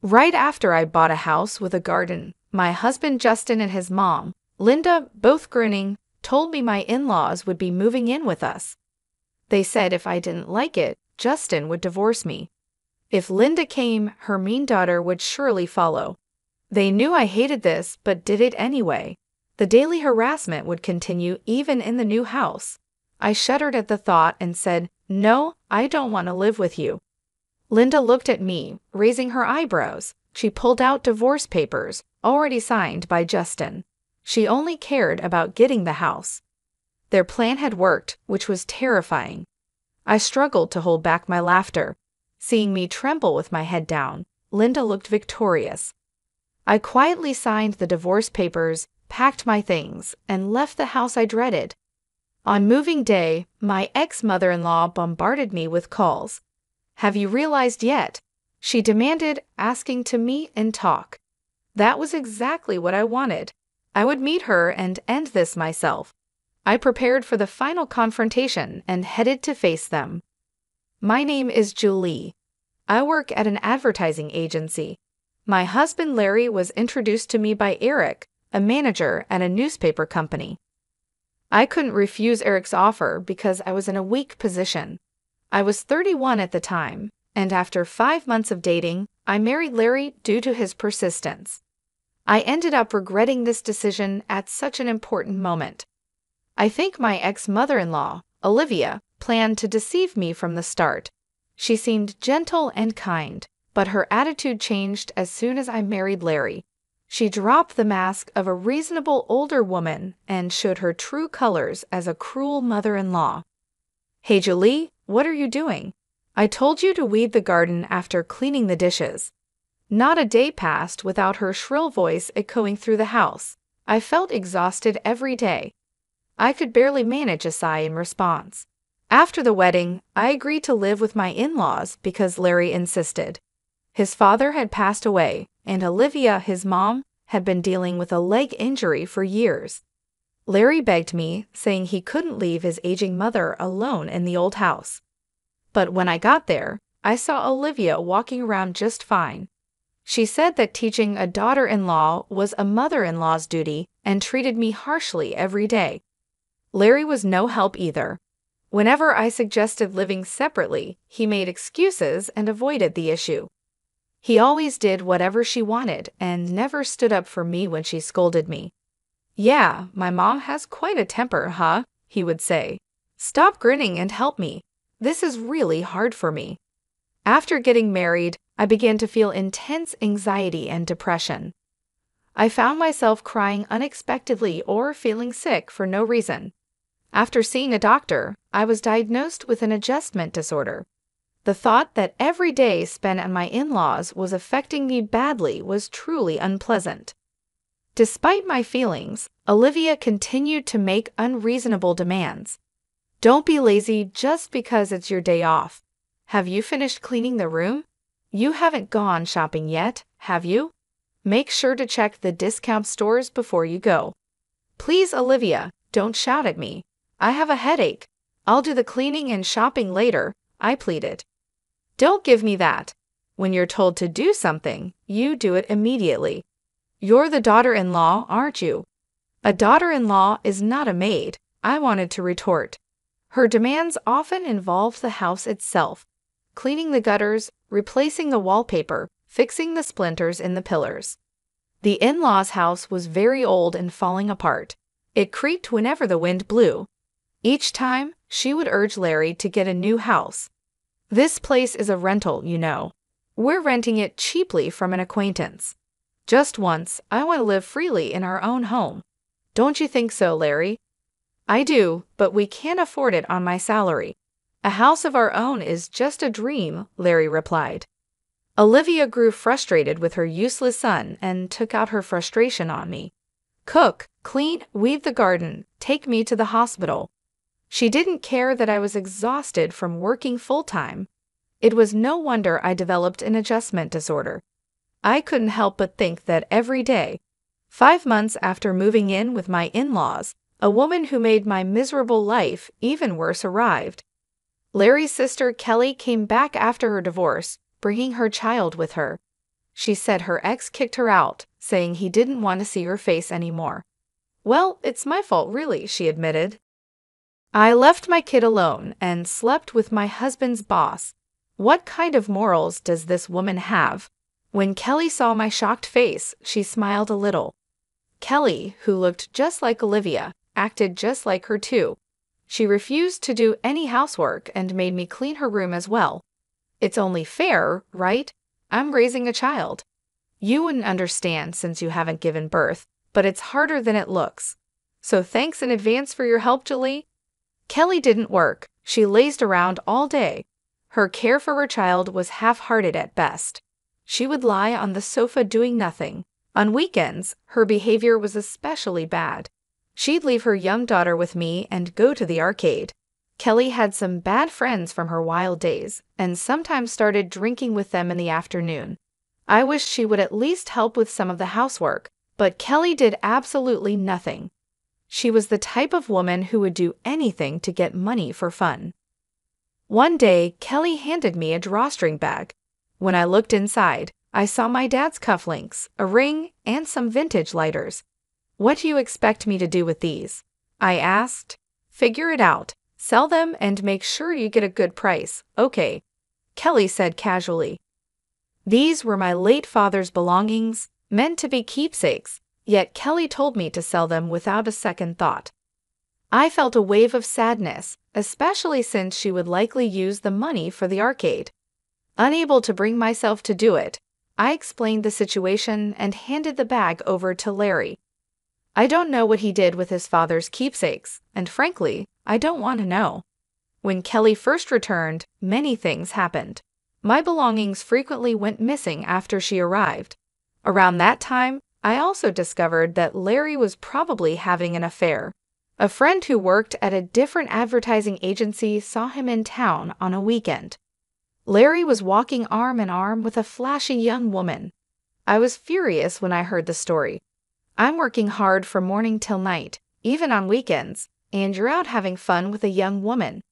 Right after I bought a house with a garden, my husband Justin and his mom, Linda, both grinning, told me my in-laws would be moving in with us. They said if I didn't like it, Justin would divorce me. If Linda came, her mean daughter would surely follow. They knew I hated this, but did it anyway. The daily harassment would continue even in the new house. I shuddered at the thought and said, "No, I don't want to live with you." Linda looked at me, raising her eyebrows. She pulled out divorce papers, already signed by Justin. She only cared about getting the house. Their plan had worked, which was terrifying. I struggled to hold back my laughter. Seeing me tremble with my head down, Linda looked victorious. I quietly signed the divorce papers, packed my things, and left the house I dreaded. On moving day, my ex-mother-in-law bombarded me with calls. "Have you realized yet?" she demanded, asking to meet and talk. That was exactly what I wanted. I would meet her and end this myself. I prepared for the final confrontation and headed to face them. My name is Julie. I work at an advertising agency. My husband Larry was introduced to me by Eric, a manager at a newspaper company. I couldn't refuse Eric's offer because I was in a weak position. I was 31 at the time, and after 5 months of dating, I married Larry due to his persistence. I ended up regretting this decision at such an important moment. I think my ex-mother-in-law, Olivia, planned to deceive me from the start. She seemed gentle and kind, but her attitude changed as soon as I married Larry. She dropped the mask of a reasonable older woman and showed her true colors as a cruel mother-in-law. "Hey Julie, what are you doing? I told you to weed the garden after cleaning the dishes." Not a day passed without her shrill voice echoing through the house. I felt exhausted every day. I could barely manage a sigh in response. After the wedding, I agreed to live with my in-laws because Larry insisted. His father had passed away, and Olivia, his mom, had been dealing with a leg injury for years. Larry begged me, saying he couldn't leave his aging mother alone in the old house. But when I got there, I saw Olivia walking around just fine. She said that teaching a daughter-in-law was a mother-in-law's duty and treated me harshly every day. Larry was no help either. Whenever I suggested living separately, he made excuses and avoided the issue. He always did whatever she wanted and never stood up for me when she scolded me. "Yeah, my mom has quite a temper, huh?" he would say. "Stop grinning and help me. This is really hard for me." After getting married, I began to feel intense anxiety and depression. I found myself crying unexpectedly or feeling sick for no reason. After seeing a doctor, I was diagnosed with an adjustment disorder. The thought that every day spent at my in-laws was affecting me badly was truly unpleasant. Despite my feelings, Olivia continued to make unreasonable demands. "Don't be lazy just because it's your day off. Have you finished cleaning the room? You haven't gone shopping yet, have you? Make sure to check the discount stores before you go. Please, Olivia, don't shout at me. I have a headache. I'll do the cleaning and shopping later," I pleaded. "Don't give me that. When you're told to do something, you do it immediately. You're the daughter-in-law, aren't you?" "A daughter-in-law is not a maid," I wanted to retort. Her demands often involved the house itself. Cleaning the gutters, replacing the wallpaper, fixing the splinters in the pillars. The in-laws' house was very old and falling apart. It creaked whenever the wind blew. Each time, she would urge Larry to get a new house. "This place is a rental, you know. We're renting it cheaply from an acquaintance. Just once, I want to live freely in our own home. Don't you think so, Larry?" "I do, but we can't afford it on my salary. A house of our own is just a dream," Larry replied. Olivia grew frustrated with her useless son and took out her frustration on me. "Cook, clean, weed the garden, take me to the hospital." She didn't care that I was exhausted from working full-time. It was no wonder I developed an adjustment disorder. I couldn't help but think that every day. 5 months after moving in with my in-laws, a woman who made my miserable life even worse arrived. Larry's sister Kelly came back after her divorce, bringing her child with her. She said her ex kicked her out, saying he didn't want to see her face anymore. Well, it's my fault really, she admitted. I left my kid alone and slept with my husband's boss. What kind of morals does this woman have? When Kelly saw my shocked face, she smiled a little. Kelly, who looked just like Olivia, acted just like her too. She refused to do any housework and made me clean her room as well. It's only fair, right? I'm raising a child. You wouldn't understand since you haven't given birth, but it's harder than it looks. So thanks in advance for your help, Julie. Kelly didn't work. She lazed around all day. Her care for her child was half-hearted at best. She would lie on the sofa doing nothing. On weekends, her behavior was especially bad. She'd leave her young daughter with me and go to the arcade. Kelly had some bad friends from her wild days, and sometimes started drinking with them in the afternoon. I wished she would at least help with some of the housework, but Kelly did absolutely nothing. She was the type of woman who would do anything to get money for fun. One day, Kelly handed me a drawstring bag. When I looked inside, I saw my dad's cufflinks, a ring, and some vintage lighters. What do you expect me to do with these? I asked. Figure it out. Sell them and make sure you get a good price, okay? Kelly said casually. These were my late father's belongings, meant to be keepsakes, yet Kelly told me to sell them without a second thought. I felt a wave of sadness, especially since she would likely use the money for the arcade. Unable to bring myself to do it, I explained the situation and handed the bag over to Larry. I don't know what he did with his father's keepsakes, and frankly, I don't want to know. When Kelly first returned, many things happened. My belongings frequently went missing after she arrived. Around that time, I also discovered that Larry was probably having an affair. A friend who worked at a different advertising agency saw him in town on a weekend. Larry was walking arm in arm with a flashy young woman. I was furious when I heard the story. I'm working hard from morning till night, even on weekends, and you're out having fun with a young woman.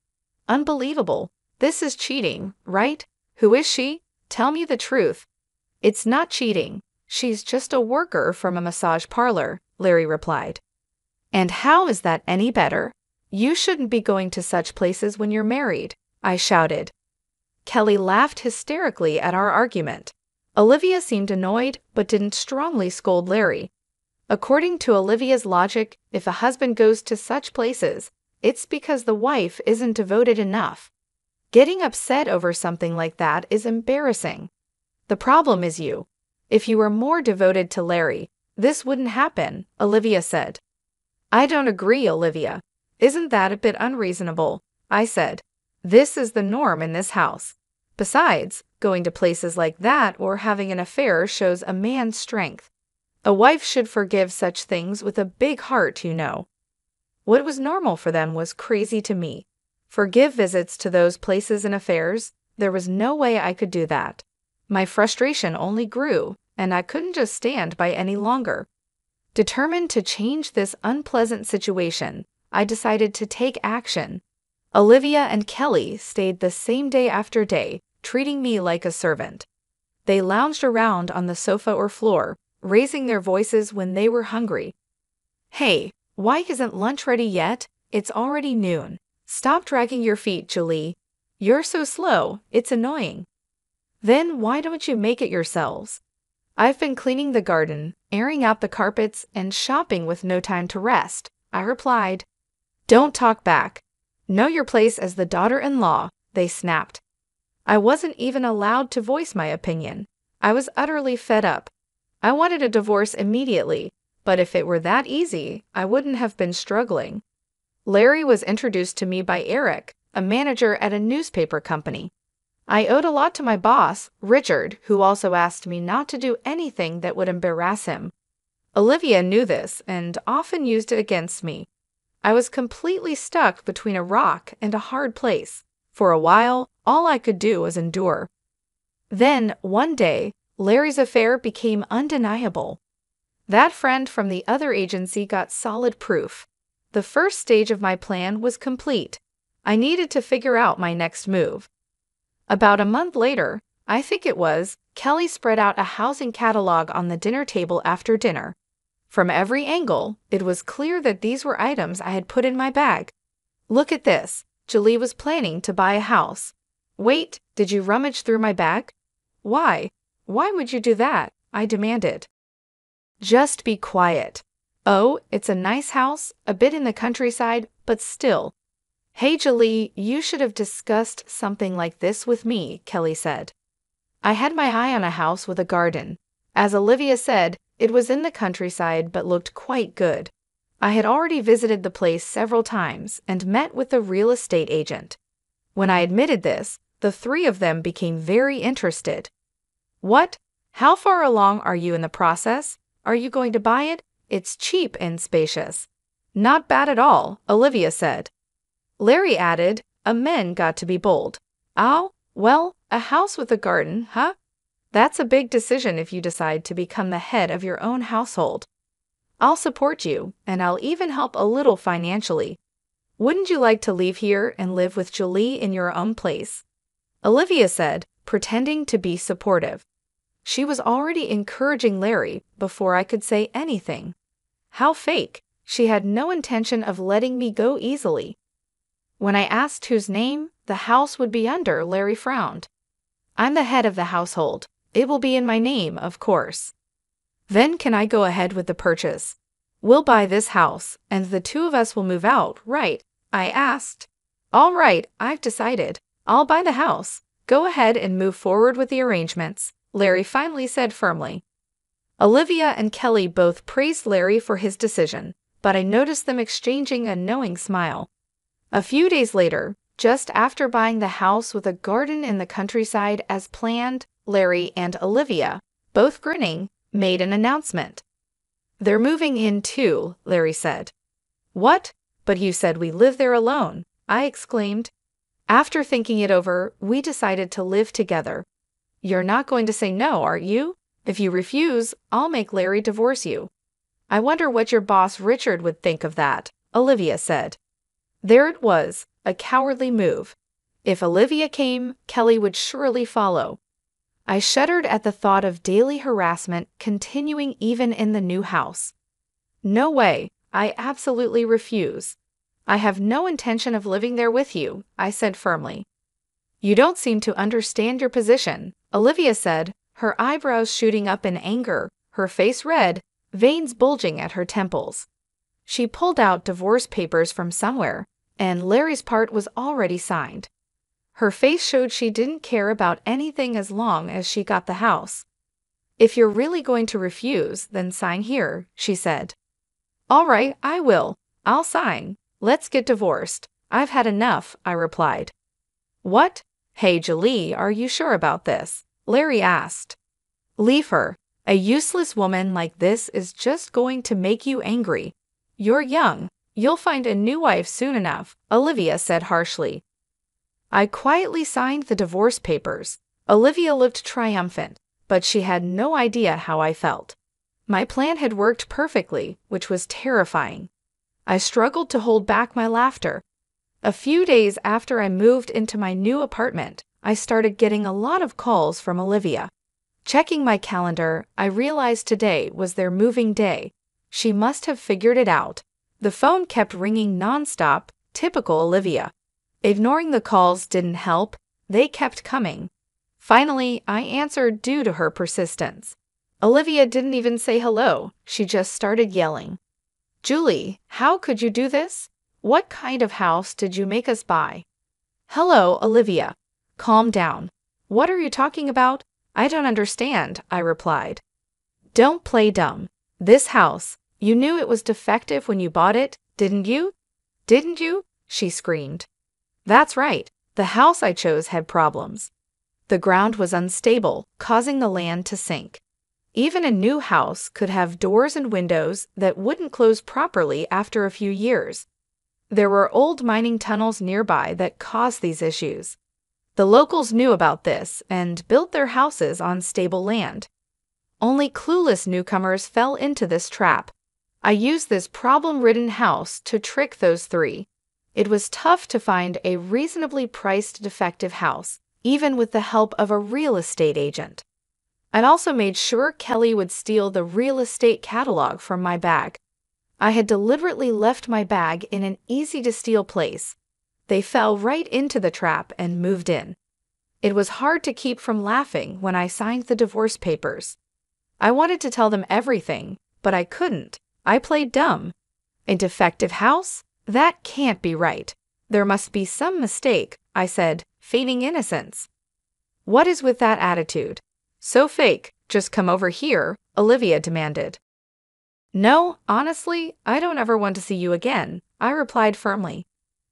Unbelievable. This is cheating, right? Who is she? Tell me the truth. It's not cheating. She's just a worker from a massage parlor, Larry replied. And how is that any better? You shouldn't be going to such places when you're married, I shouted. Kelly laughed hysterically at our argument. Olivia seemed annoyed but didn't strongly scold Larry. According to Olivia's logic, if a husband goes to such places, it's because the wife isn't devoted enough. Getting upset over something like that is embarrassing. The problem is you. If you were more devoted to Larry, this wouldn't happen, Olivia said. I don't agree, Olivia. Isn't that a bit unreasonable? I said. This is the norm in this house. Besides, going to places like that or having an affair shows a man's strength. A wife should forgive such things with a big heart, you know. What was normal for them was crazy to me. Forgive visits to those places and affairs? There was no way I could do that. My frustration only grew, and I couldn't just stand by any longer. Determined to change this unpleasant situation, I decided to take action. Olivia and Kelly stayed the same day after day, treating me like a servant. They lounged around on the sofa or floor, raising their voices when they were hungry. Hey, why isn't lunch ready yet? It's already noon. Stop dragging your feet, Julie. You're so slow, it's annoying. Then why don't you make it yourselves? I've been cleaning the garden, airing out the carpets, and shopping with no time to rest, I replied. Don't talk back. Know your place as the daughter-in-law, they snapped. I wasn't even allowed to voice my opinion. I was utterly fed up. I wanted a divorce immediately, but if it were that easy, I wouldn't have been struggling. Larry was introduced to me by Eric, a manager at a newspaper company. I owed a lot to my boss, Richard, who also asked me not to do anything that would embarrass him. Olivia knew this and often used it against me. I was completely stuck between a rock and a hard place. For a while, all I could do was endure. Then, one day, Larry's affair became undeniable. That friend from the other agency got solid proof. The first stage of my plan was complete. I needed to figure out my next move. About a month later, I think it was. Kelly spread out a housing catalog on the dinner table after dinner. From every angle, it was clear that these were items I had put in my bag. Look at this. Julie was planning to buy a house. Wait, did you rummage through my bag? Why? Why would you do that? I demanded. Just be quiet. Oh, it's a nice house, a bit in the countryside, but still. Hey Julie, you should have discussed something like this with me, Kelly said. I had my eye on a house with a garden. As Olivia said, it was in the countryside but looked quite good. I had already visited the place several times and met with the real estate agent. When I admitted this, the three of them became very interested. What? How far along are you in the process? Are you going to buy it? It's cheap and spacious. Not bad at all, Olivia said. Larry added, "Men got to be bold. Oh, well, a house with a garden, huh? That's a big decision if you decide to become the head of your own household. I'll support you, and I'll even help a little financially. Wouldn't you like to leave here and live with Julie in your own place?" Olivia said, pretending to be supportive. She was already encouraging Larry before I could say anything. How fake. She had no intention of letting me go easily. When I asked whose name the house would be under, Larry frowned. I'm the head of the household. It will be in my name, of course. Then can I go ahead with the purchase? We'll buy this house, and the two of us will move out, right? I asked. All right, I've decided. I'll buy the house. Go ahead and move forward with the arrangements, Larry finally said firmly. Olivia and Kelly both praised Larry for his decision, but I noticed them exchanging a knowing smile. A few days later, just after buying the house with a garden in the countryside as planned, Larry and Olivia, both grinning, made an announcement. They're moving in too, Larry said. What? But you said we live there alone, I exclaimed. After thinking it over, we decided to live together. You're not going to say no, are you? If you refuse, I'll make Larry divorce you. I wonder what your boss Richard would think of that, Olivia said. There it was, a cowardly move. If Olivia came, Kelly would surely follow. I shuddered at the thought of daily harassment continuing even in the new house. No way, I absolutely refuse. I have no intention of living there with you, I said firmly. You don't seem to understand your position, Olivia said, her eyebrows shooting up in anger, her face red, veins bulging at her temples. She pulled out divorce papers from somewhere, and Larry's part was already signed. Her face showed she didn't care about anything as long as she got the house. If you're really going to refuse, then sign here, she said. All right, I will. I'll sign. Let's get divorced. I've had enough, I replied. What? Hey, Julie, are you sure about this? Larry asked. Leave her. A useless woman like this is just going to make you angry. You're young. You'll find a new wife soon enough, Olivia said harshly. I quietly signed the divorce papers. Olivia looked triumphant, but she had no idea how I felt. My plan had worked perfectly, which was terrifying. I struggled to hold back my laughter. A few days after I moved into my new apartment, I started getting a lot of calls from Olivia. Checking my calendar, I realized today was their moving day. She must have figured it out. The phone kept ringing nonstop, typical Olivia. Ignoring the calls didn't help, they kept coming. Finally, I answered due to her persistence. Olivia didn't even say hello, she just started yelling. Julie, how could you do this? What kind of house did you make us buy? Hello, Olivia. Calm down. What are you talking about? I don't understand, I replied. Don't play dumb. This house, you knew it was defective when you bought it, didn't you? Didn't you? She screamed. That's right. The house I chose had problems. The ground was unstable, causing the land to sink. Even a new house could have doors and windows that wouldn't close properly after a few years. There were old mining tunnels nearby that caused these issues. The locals knew about this and built their houses on stable land. Only clueless newcomers fell into this trap. I used this problem-ridden house to trick those three. It was tough to find a reasonably priced defective house, even with the help of a real estate agent. I'd also made sure Kelly would steal the real estate catalog from my bag. I had deliberately left my bag in an easy-to-steal place. They fell right into the trap and moved in. It was hard to keep from laughing when I signed the divorce papers. I wanted to tell them everything, but I couldn't. I played dumb. A defective house? That can't be right. There must be some mistake, I said, feigning innocence. What is with that attitude? So fake, just come over here, Olivia demanded. No, honestly, I don't ever want to see you again, I replied firmly.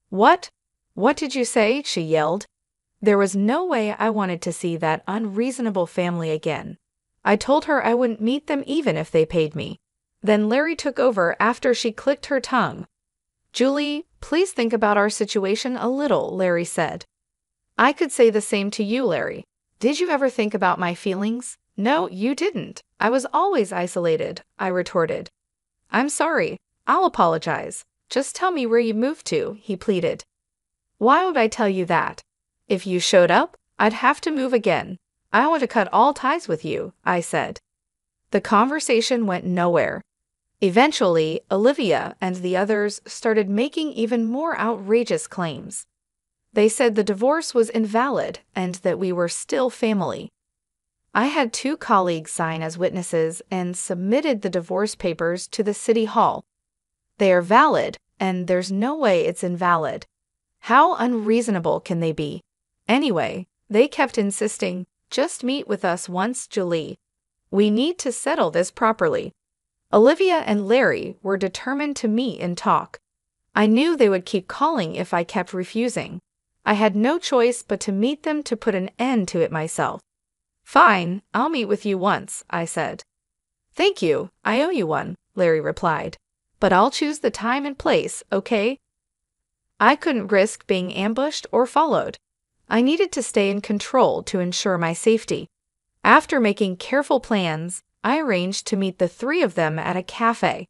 What? What did you say? She yelled. There was no way I wanted to see that unreasonable family again. I told her I wouldn't meet them even if they paid me. Then Larry took over after she clicked her tongue. Julie, please think about our situation a little, Larry said. I could say the same to you, Larry. Did you ever think about my feelings? No, you didn't. I was always isolated, I retorted. I'm sorry. I'll apologize. Just tell me where you moved to, he pleaded. Why would I tell you that? If you showed up, I'd have to move again. I want to cut all ties with you, I said. The conversation went nowhere. Eventually, Olivia and the others started making even more outrageous claims. They said the divorce was invalid and that we were still family. I had 2 colleagues sign as witnesses and submitted the divorce papers to the city hall. They are valid, and there's no way it's invalid. How unreasonable can they be? Anyway, they kept insisting, just meet with us once, Julie. We need to settle this properly. Olivia and Larry were determined to meet and talk. I knew they would keep calling if I kept refusing. I had no choice but to meet them to put an end to it myself. Fine, I'll meet with you once, I said. Thank you, I owe you one, Larry replied. But I'll choose the time and place, okay? I couldn't risk being ambushed or followed. I needed to stay in control to ensure my safety. After making careful plans, I arranged to meet the 3 of them at a cafe.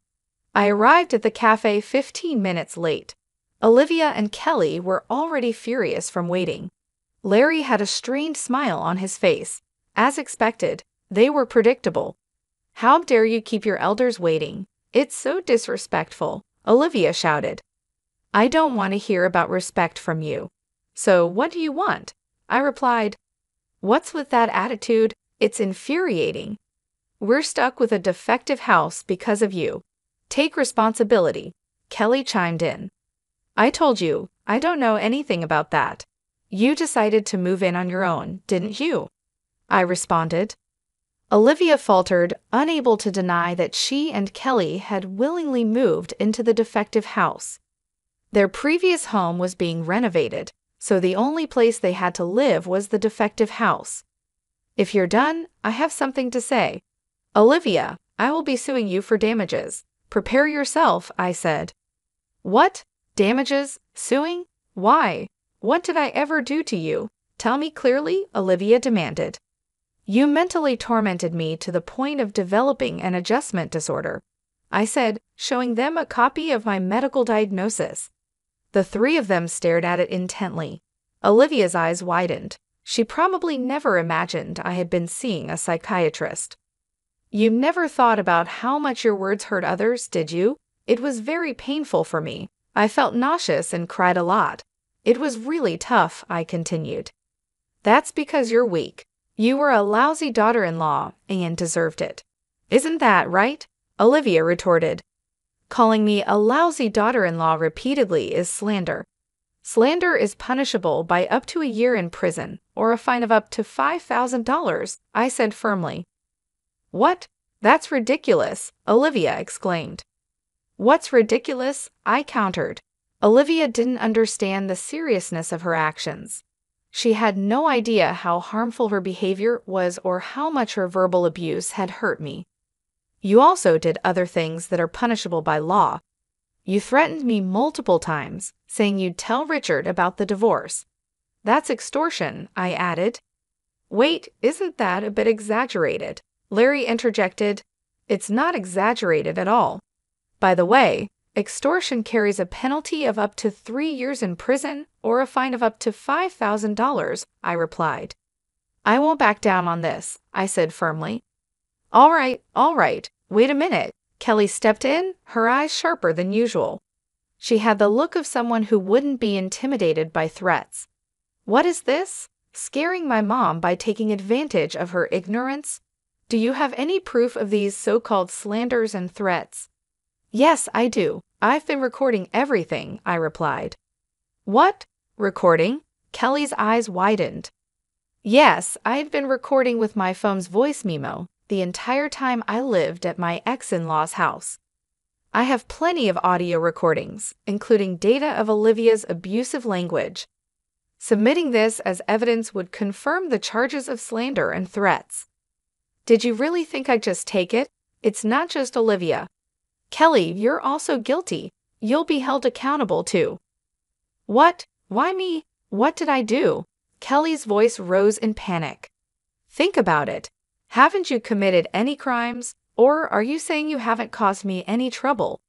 I arrived at the cafe 15 minutes late. Olivia and Kelly were already furious from waiting. Larry had a strained smile on his face. As expected, they were predictable. How dare you keep your elders waiting? It's so disrespectful, Olivia shouted. I don't want to hear about respect from you. So what do you want? I replied. What's with that attitude? It's infuriating. We're stuck with a defective house because of you. Take responsibility, Kelly chimed in. I told you, I don't know anything about that. You decided to move in on your own, didn't you? I responded. Olivia faltered, unable to deny that she and Kelly had willingly moved into the defective house. Their previous home was being renovated, so the only place they had to live was the defective house. If you're done, I have something to say. Olivia, I will be suing you for damages. Prepare yourself, I said. What? Damages? Suing? Why? What did I ever do to you? Tell me clearly, Olivia demanded. You mentally tormented me to the point of developing an adjustment disorder, I said, showing them a copy of my medical diagnosis. The 3 of them stared at it intently. Olivia's eyes widened. She probably never imagined I had been seeing a psychiatrist. You never thought about how much your words hurt others, did you? It was very painful for me. I felt nauseous and cried a lot. It was really tough, I continued. That's because you're weak. You were a lousy daughter-in-law and deserved it. Isn't that right? Olivia retorted. Calling me a lousy daughter-in-law repeatedly is slander. Slander is punishable by up to a year in prison or a fine of up to $5,000, I said firmly. What? That's ridiculous, Olivia exclaimed. What's ridiculous? I countered. Olivia didn't understand the seriousness of her actions. She had no idea how harmful her behavior was or how much her verbal abuse had hurt me. You also did other things that are punishable by law. You threatened me multiple times, saying you'd tell Richard about the divorce. That's extortion, I added. Wait, isn't that a bit exaggerated? Larry interjected. It's not exaggerated at all. By the way, Extortion carries a penalty of up to 3 years in prison or a fine of up to $5,000, I replied. I won't back down on this, I said firmly. All right, wait a minute. Kelly stepped in, her eyes sharper than usual. She had the look of someone who wouldn't be intimidated by threats. What is this? Scaring my mom by taking advantage of her ignorance? Do you have any proof of these so-called slanders and threats? Yes, I do. I've been recording everything, I replied. What? Recording? Kelly's eyes widened. Yes, I'd been recording with my phone's voice memo the entire time I lived at my ex-in-law's house. I have plenty of audio recordings, including data of Olivia's abusive language. Submitting this as evidence would confirm the charges of slander and threats. Did you really think I'd just take it? It's not just Olivia. Kelly, you're also guilty. You'll be held accountable too. What? Why me? What did I do? Kelly's voice rose in panic. Think about it. Haven't you committed any crimes, or are you saying you haven't caused me any trouble?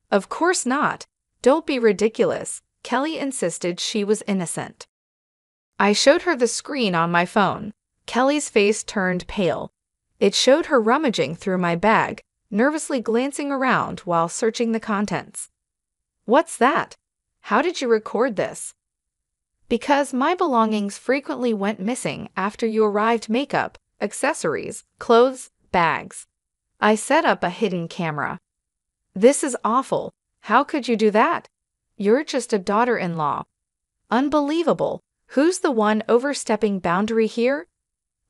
Of course not. Don't be ridiculous. Kelly insisted she was innocent. I showed her the screen on my phone. Kelly's face turned pale. It showed her rummaging through my bag, nervously glancing around while searching the contents. What's that? How did you record this? Because my belongings frequently went missing after you arrived. Makeup, accessories, clothes, bags. I set up a hidden camera. This is awful. How could you do that? You're just a daughter-in-law. Unbelievable. Who's the one overstepping boundary here?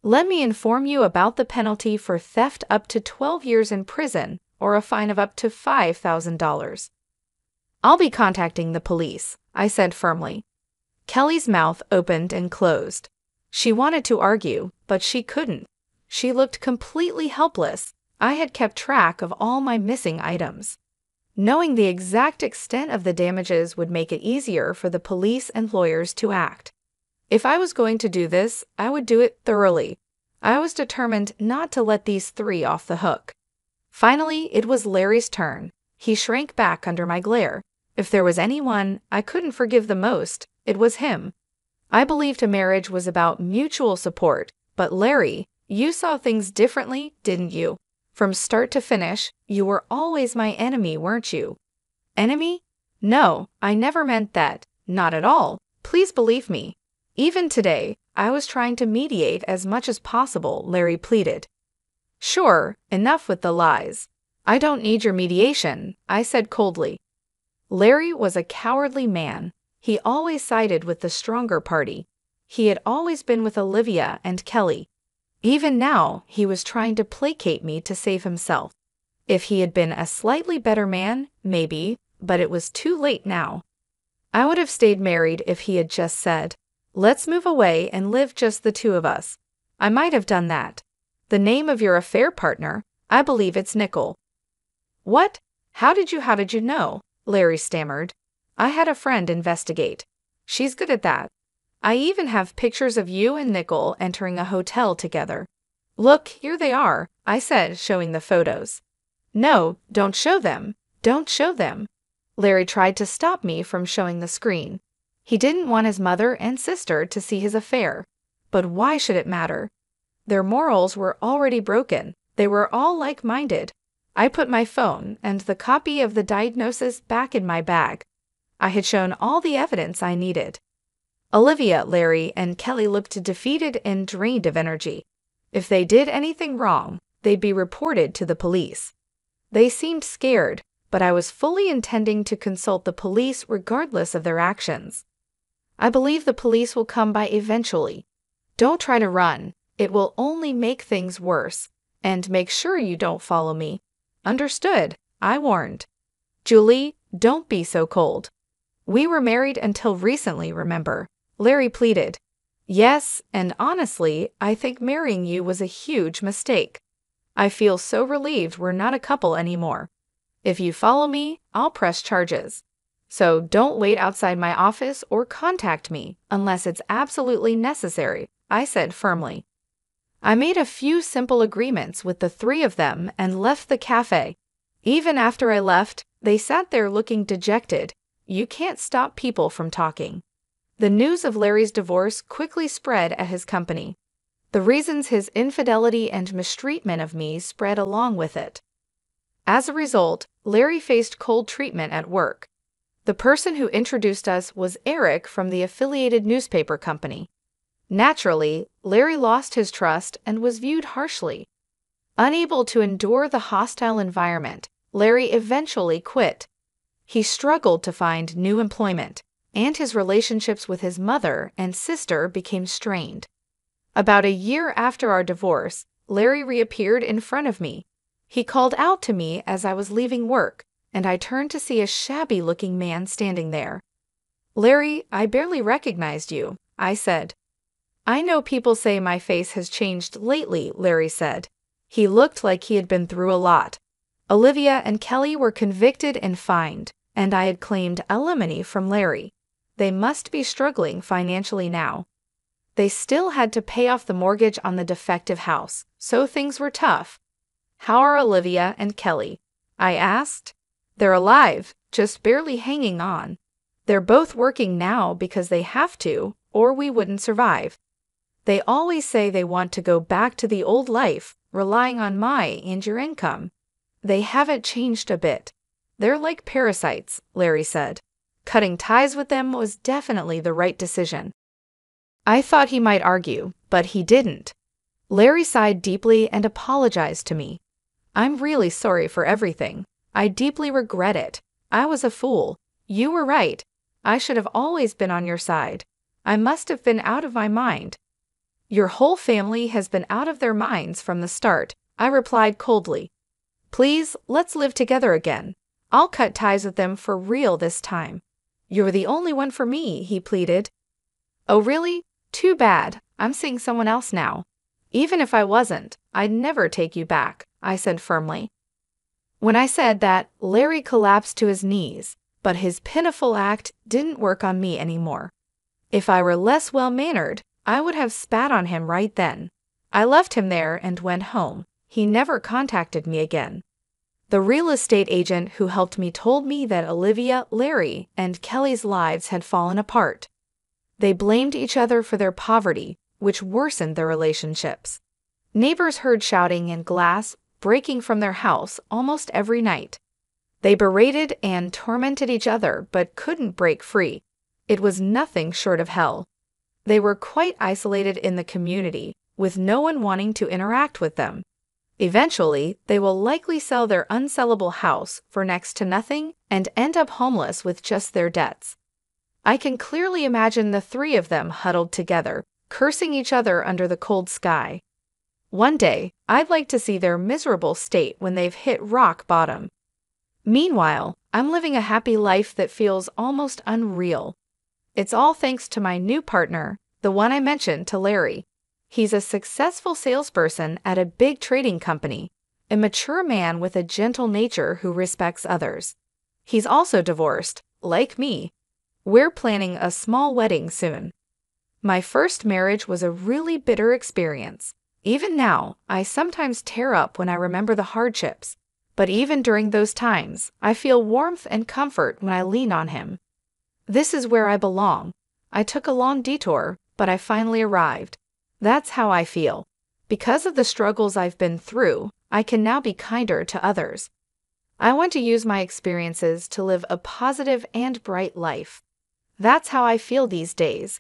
Let me inform you about the penalty for theft: up to 12 years in prison or a fine of up to $5,000. I'll be contacting the police, I said firmly. Kelly's mouth opened and closed. She wanted to argue, but she couldn't. She looked completely helpless. I had kept track of all my missing items. Knowing the exact extent of the damages would make it easier for the police and lawyers to act. If I was going to do this, I would do it thoroughly. I was determined not to let these three off the hook. Finally, it was Larry's turn. He shrank back under my glare. If there was anyone I couldn't forgive the most, it was him. I believed a marriage was about mutual support, but Larry, you saw things differently, didn't you? From start to finish, you were always my enemy, weren't you? Enemy? No, I never meant that. Not at all. Please believe me. Even today, I was trying to mediate as much as possible, Larry pleaded. Sure, enough with the lies. I don't need your mediation, I said coldly. Larry was a cowardly man. He always sided with the stronger party. He had always been with Olivia and Kelly. Even now, he was trying to placate me to save himself. If he had been a slightly better man, maybe, but it was too late now. I would have stayed married if he had just said, "Let's move away and live just the two of us." I might have done that. The name of your affair partner, I believe it's Nicole. What? How did you know? Larry stammered. I had a friend investigate. She's good at that. I even have pictures of you and Nicole entering a hotel together. Look, here they are, I said, showing the photos. No, don't show them. Don't show them. Larry tried to stop me from showing the screen. He didn't want his mother and sister to see his affair. But why should it matter? Their morals were already broken. They were all like-minded. I put my phone and the copy of the diagnosis back in my bag. I had shown all the evidence I needed. Olivia, Larry, and Kelly looked defeated and drained of energy. If they did anything wrong, they'd be reported to the police. They seemed scared, but I was fully intending to consult the police regardless of their actions. I believe the police will come by eventually. Don't try to run. It will only make things worse. And make sure you don't follow me. Understood, I warned. Julie, don't be so cold. We were married until recently, remember? Larry pleaded. Yes, and honestly, I think marrying you was a huge mistake. I feel so relieved we're not a couple anymore. If you follow me, I'll press charges. So don't wait outside my office or contact me unless it's absolutely necessary, I said firmly. I made a few simple agreements with the three of them and left the cafe. Even after I left, They sat there looking dejected. You can't stop people from talking. The news of Larry's divorce quickly spread at his company. The reasons his infidelity and mistreatment of me spread along with it. As a result, Larry faced cold treatment at work. The person who introduced us was Eric from the affiliated newspaper company. Naturally, Larry lost his trust and was viewed harshly. Unable to endure the hostile environment, Larry eventually quit. He struggled to find new employment, and his relationships with his mother and sister became strained. About a year after our divorce, Larry reappeared in front of me. He called out to me as I was leaving work, and I turned to see a shabby-looking man standing there. "Larry, I barely recognized you," I said. "I know people say my face has changed lately," Larry said. He looked like he had been through a lot. Olivia and Kelly were convicted and fined, and I had claimed alimony from Larry. They must be struggling financially now. They still had to pay off the mortgage on the defective house, so things were tough. "How are Olivia and Kelly?" I asked. "They're alive, just barely hanging on. They're both working now because they have to, or we wouldn't survive. They always say they want to go back to the old life, relying on my and your income. They haven't changed a bit. They're like parasites," Larry said. Cutting ties with them was definitely the right decision. I thought he might argue, but he didn't. Larry sighed deeply and apologized to me. "I'm really sorry for everything. I deeply regret it. I was a fool. You were right. I should have always been on your side. I must have been out of my mind." "Your whole family has been out of their minds from the start," I replied coldly. "Please, let's live together again. I'll cut ties with them for real this time." "You're the only one for me," he pleaded. "Oh really? Too bad. I'm seeing someone else now." "Even if I wasn't, I'd never take you back," I said firmly. When I said that, Larry collapsed to his knees, but his pitiful act didn't work on me anymore. If I were less well-mannered, I would have spat on him right then. I left him there and went home. He never contacted me again. The real estate agent who helped me told me that Olivia, Larry, and Kelly's lives had fallen apart. They blamed each other for their poverty, which worsened their relationships. Neighbors heard shouting and glass breaking from their house almost every night. They berated and tormented each other but couldn't break free. It was nothing short of hell. They were quite isolated in the community, with no one wanting to interact with them. Eventually, they will likely sell their unsellable house for next to nothing and end up homeless with just their debts. I can clearly imagine the three of them huddled together, cursing each other under the cold sky. One day, I'd like to see their miserable state when they've hit rock bottom. Meanwhile, I'm living a happy life that feels almost unreal. It's all thanks to my new partner, the one I mentioned to Larry. He's a successful salesperson at a big trading company, a mature man with a gentle nature who respects others. He's also divorced, like me. We're planning a small wedding soon. My first marriage was a really bitter experience. Even now, I sometimes tear up when I remember the hardships. But even during those times, I feel warmth and comfort when I lean on him. This is where I belong. I took a long detour, but I finally arrived. That's how I feel. Because of the struggles I've been through, I can now be kinder to others. I want to use my experiences to live a positive and bright life. That's how I feel these days.